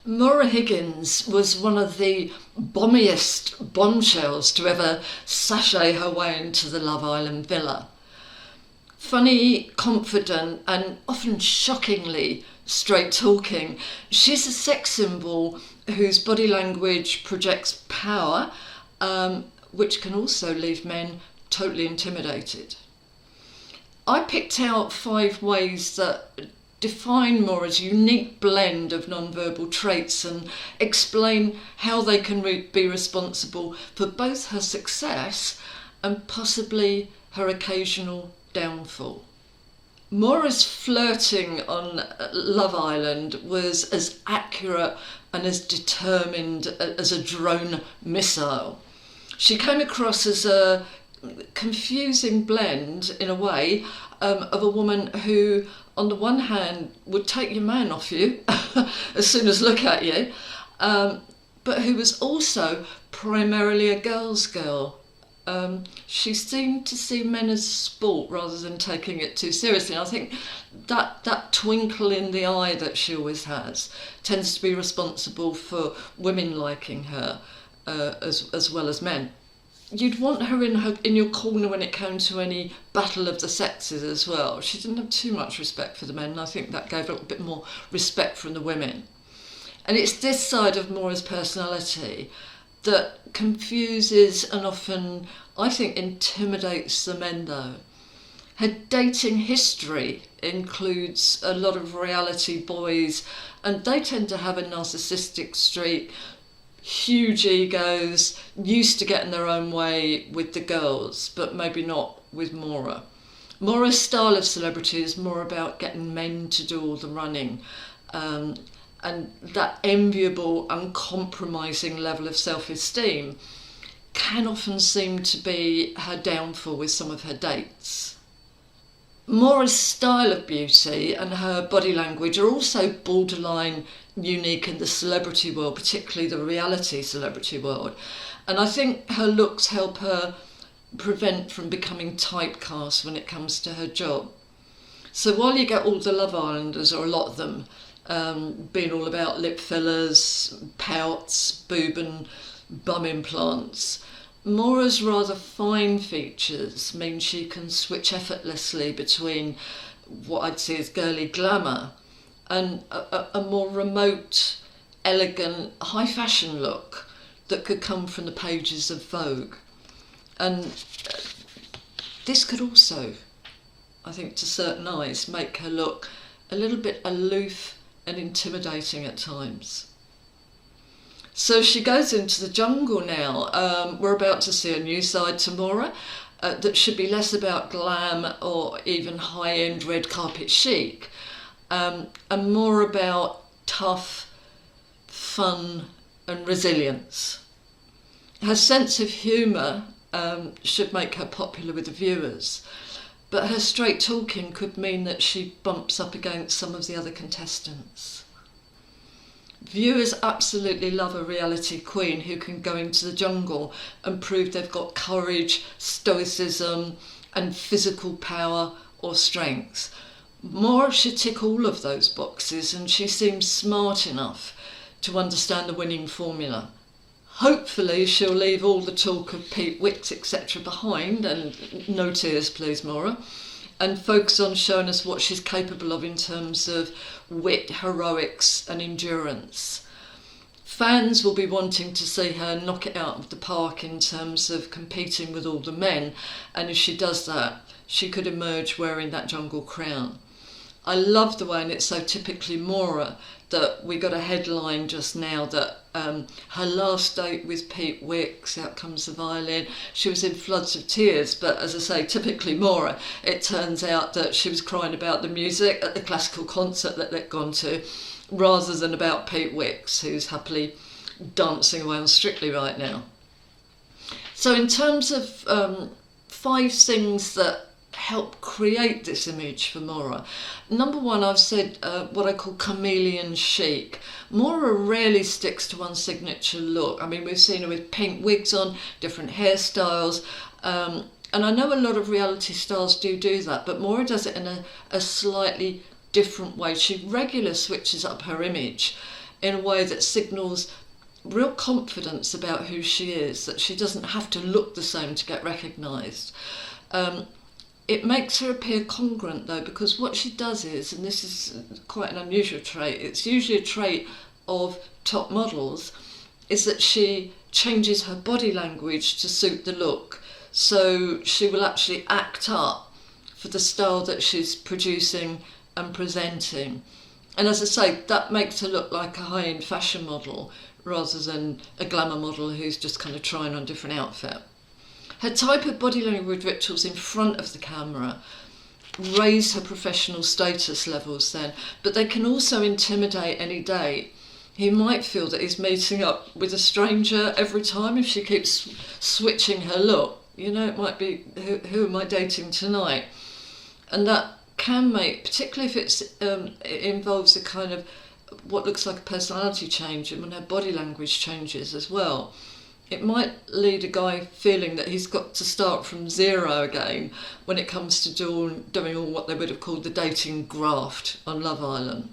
Maura Higgins was one of the bombiest bombshells to ever sashay her way into the Love Island villa. Funny, confident, and often shockingly straight-talking, she's a sex symbol whose body language projects power, which can also leave men totally intimidated. I picked out 5 ways that define Maura's unique blend of non-verbal traits and explain how they can be responsible for both her success and possibly her occasional downfall. Maura's flirting on Love Island was as accurate and as determined as a drone missile. She came across as a confusing blend, in a way, of a woman who, on the one hand, would take your man off you as soon as look at you, but who was also primarily a girl's girl. She seemed to see men as sport rather than taking it too seriously. And I think that twinkle in the eye that she always has tends to be responsible for women liking her as well as men. You'd want her in your corner when it came to any battle of the sexes as well. She didn't have too much respect for the men, and I think that gave a little bit more respect from the women. And it's this side of Maura's personality that confuses and often, I think, intimidates the men though. Her dating history includes a lot of reality boys, and they tend to have a narcissistic streak, huge egos, used to getting their own way with the girls, but maybe not with Maura. Maura's style of celebrity is more about getting men to do all the running, and that enviable, uncompromising level of self-esteem can often seem to be her downfall with some of her dates. Maura's style of beauty and her body language are also borderline unique in the celebrity world, particularly the reality celebrity world. And I think her looks help her prevent from becoming typecast when it comes to her job. So while you get all the Love Islanders, or a lot of them, being all about lip fillers, pouts, boob and bum implants, Maura's rather fine features mean she can switch effortlessly between what I'd say is girly glamour and a more remote, elegant, high fashion look that could come from the pages of Vogue. And this could also, I think, to certain eyes, make her look a little bit aloof and intimidating at times. So she goes into the jungle now. We're about to see a new side to Maura that should be less about glam or even high-end red carpet chic, and more about tough, fun and resilience. Her sense of humour should make her popular with the viewers, but her straight talking could mean that she bumps up against some of the other contestants. Viewers absolutely love a reality queen who can go into the jungle and prove they've got courage, stoicism and physical power or strength. Maura should tick all of those boxes, and she seems smart enough to understand the winning formula. Hopefully she'll leave all the talk of Pete Wicks etc. behind, and no tears please Maura, and focus on showing us what she's capable of in terms of wit, heroics and endurance. Fans will be wanting to see her knock it out of the park in terms of competing with all the men, and if she does that, she could emerge wearing that jungle crown. I love the way, and it's so typically Maura, that we got a headline just now that her last date with Pete Wicks, out comes the violin, she was in floods of tears, but as I say, typically Maura, it turns out that she was crying about the music at the classical concert that they'd gone to, rather than about Pete Wicks, who's happily dancing away on Strictly right now. So in terms of 5 things that help create this image for Maura. Number 1, I've said what I call chameleon chic. Maura rarely sticks to one signature look. I mean, we've seen her with pink wigs on, different hairstyles, and I know a lot of reality stars do that, but Maura does it in a slightly different way. She regularly switches up her image in a way that signals real confidence about who she is, that she doesn't have to look the same to get recognised. It makes her appear congruent though, because what she does is, and this is quite an unusual trait, it's usually a trait of top models, is that she changes her body language to suit the look. So she will actually act up for the style that she's producing and presenting. And as I say, that makes her look like a high-end fashion model rather than a glamour model who's just kind of trying on a different outfit. Her type of body language rituals in front of the camera raise her professional status levels then, but they can also intimidate any date. He might feel that he's meeting up with a stranger every time if she keeps switching her look. You know, it might be, who am I dating tonight? And that can make, particularly if it involves a kind of what looks like a personality change, and when her body language changes as well, it might lead a guy feeling that he's got to start from zero again when it comes to doing all what they would have called the dating graft on Love Island.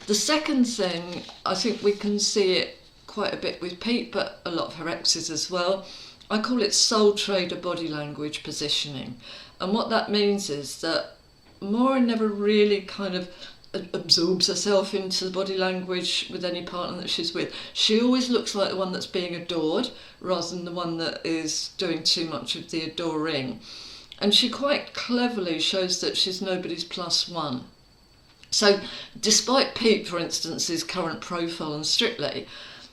The second thing, I think we can see it quite a bit with Pete, but a lot of her exes as well. I call it soul trader body language positioning. And what that means is that Maura never really kind of absorbs herself into the body language with any partner that she's with. She always looks like the one that's being adored rather than the one that is doing too much of the adoring. And she quite cleverly shows that she's nobody's plus one. So despite Pete, for instance, his current profile on Strictly,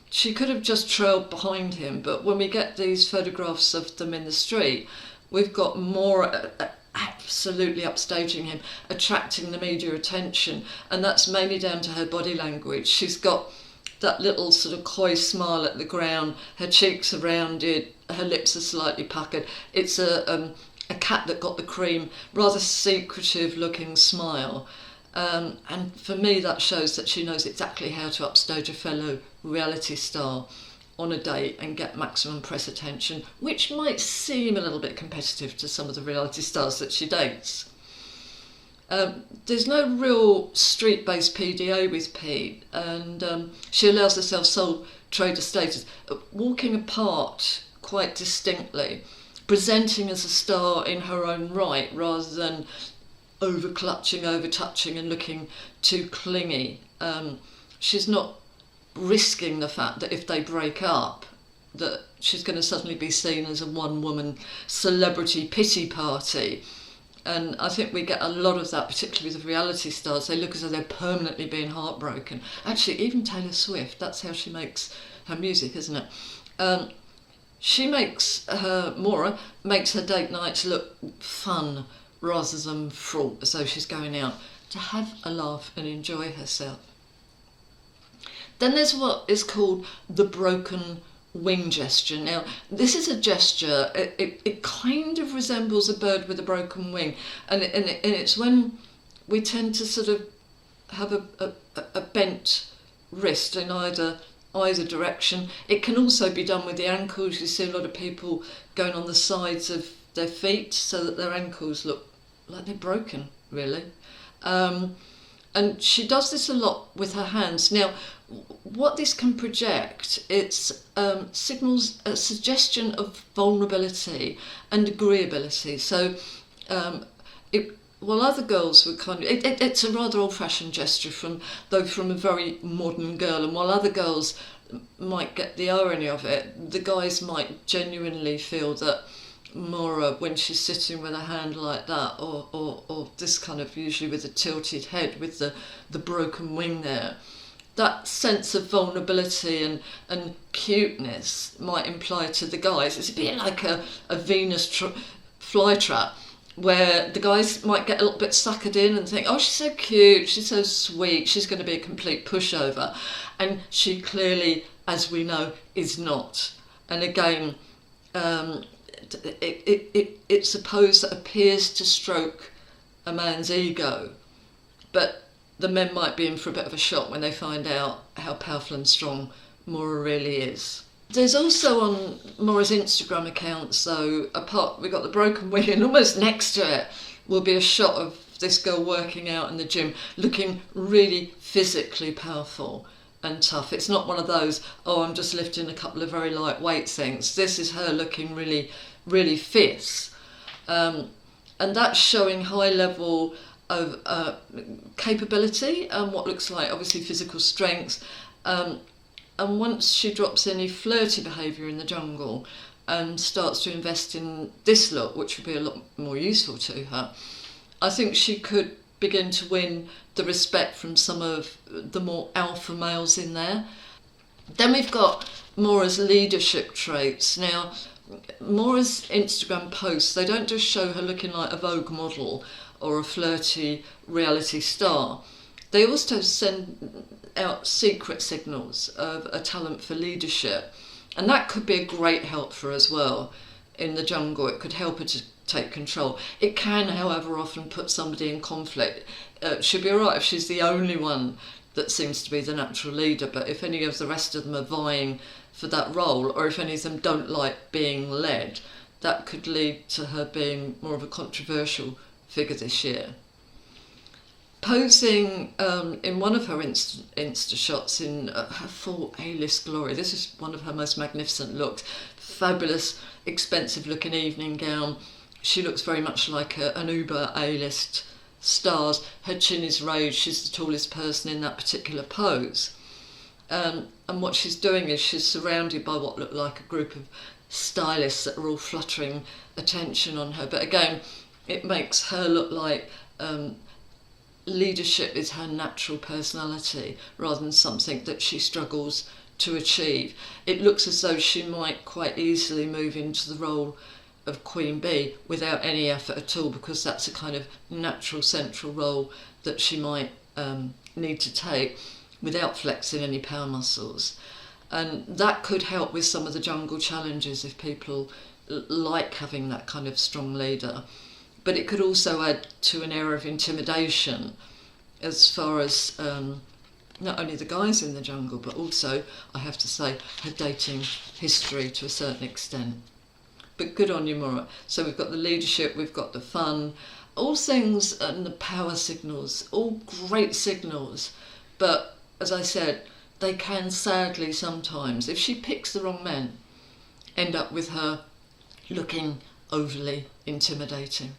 she could have just trailed behind him, but when we get these photographs of them in the street, we've got Maura absolutely upstaging him, attracting the media attention, and that's mainly down to her body language. She's got that little sort of coy smile at the ground, her cheeks are rounded, her lips are slightly puckered. It's a cat that got the cream, rather secretive looking smile. And for me that shows that she knows exactly how to upstage a fellow reality star on a date and get maximum press attention, which might seem a little bit competitive to some of the reality stars that she dates. There's no real street-based PDA with Pete, and she allows herself soul trader status, walking apart quite distinctly, presenting as a star in her own right rather than over-clutching, over-touching and looking too clingy. She's not risking the fact that if they break up that she's going to suddenly be seen as a one-woman celebrity pity party. And I think we get a lot of that, particularly with reality stars. They look as though they're permanently being heartbroken. Actually, even Taylor Swift, that's how she makes her music, isn't it? Maura makes her date nights look fun rather than fraught, as though she's going out to have a laugh and enjoy herself. Then there's what is called the broken wing gesture. Now, this is a gesture, it kind of resembles a bird with a broken wing, and it's when we tend to sort of have a bent wrist in either direction. It can also be done with the ankles. You see a lot of people going on the sides of their feet so that their ankles look like they're broken, really. And she does this a lot with her hands. Now, what this can project, it's signals a suggestion of vulnerability and agreeability. So while other girls were kind of, it's a rather old-fashioned gesture from a very modern girl, and while other girls might get the irony of it, the guys might genuinely feel that Maura, when she's sitting with her hand like that, or this kind of, usually with a tilted head with the broken wing there, that sense of vulnerability and cuteness might imply to the guys, it's a bit like a Venus flytrap, where the guys might get a little bit suckered in and think, oh, she's so cute, she's so sweet, she's going to be a complete pushover. And she clearly, as we know, is not. And again, it's a pose that appears to stroke a man's ego, but the men might be in for a bit of a shock when they find out how powerful and strong Maura really is. There's also on Maura's Instagram account, so we've got the broken wing, and almost next to it will be a shot of this girl working out in the gym, looking really physically powerful and tough. It's not one of those, oh, I'm just lifting a couple of very lightweight things. This is her looking really, really fierce. And that's showing high level of capability and what looks like obviously physical strength. And once she drops any flirty behaviour in the jungle and starts to invest in this look, which would be a lot more useful to her, I think she could begin to win the respect from some of the more alpha males in there. Then we've got Maura's leadership traits. Now, Maura's Instagram posts, they don't just show her looking like a Vogue model or a flirty reality star. They also send out secret signals of a talent for leadership. And that could be a great help for her as well in the jungle. It could help her to take control. It can, however, often put somebody in conflict. She'd be all right if she's the only one that seems to be the natural leader, but if any of the rest of them are vying for that role, or if any of them don't like being led, that could lead to her being more of a controversial figure this year. Posing in one of her Insta shots in her full A-list glory. This is one of her most magnificent looks. Fabulous, expensive looking evening gown. She looks very much like an Uber A-list stars. Her chin is raised. She's the tallest person in that particular pose. And what she's doing is she's surrounded by what look like a group of stylists that are all fluttering attention on her. But again, it makes her look like leadership is her natural personality rather than something that she struggles to achieve. It looks as though she might quite easily move into the role of Queen Bee without any effort at all, because that's a kind of natural central role that she might need to take without flexing any power muscles. And that could help with some of the jungle challenges if people like having that kind of strong leader. But it could also add to an air of intimidation as far as not only the guys in the jungle, but also, I have to say, her dating history to a certain extent. But good on you, Maura. So we've got the leadership, we've got the fun, all things, and the power signals, all great signals. But as I said, they can sadly sometimes, if she picks the wrong men, end up with her looking overly intimidating.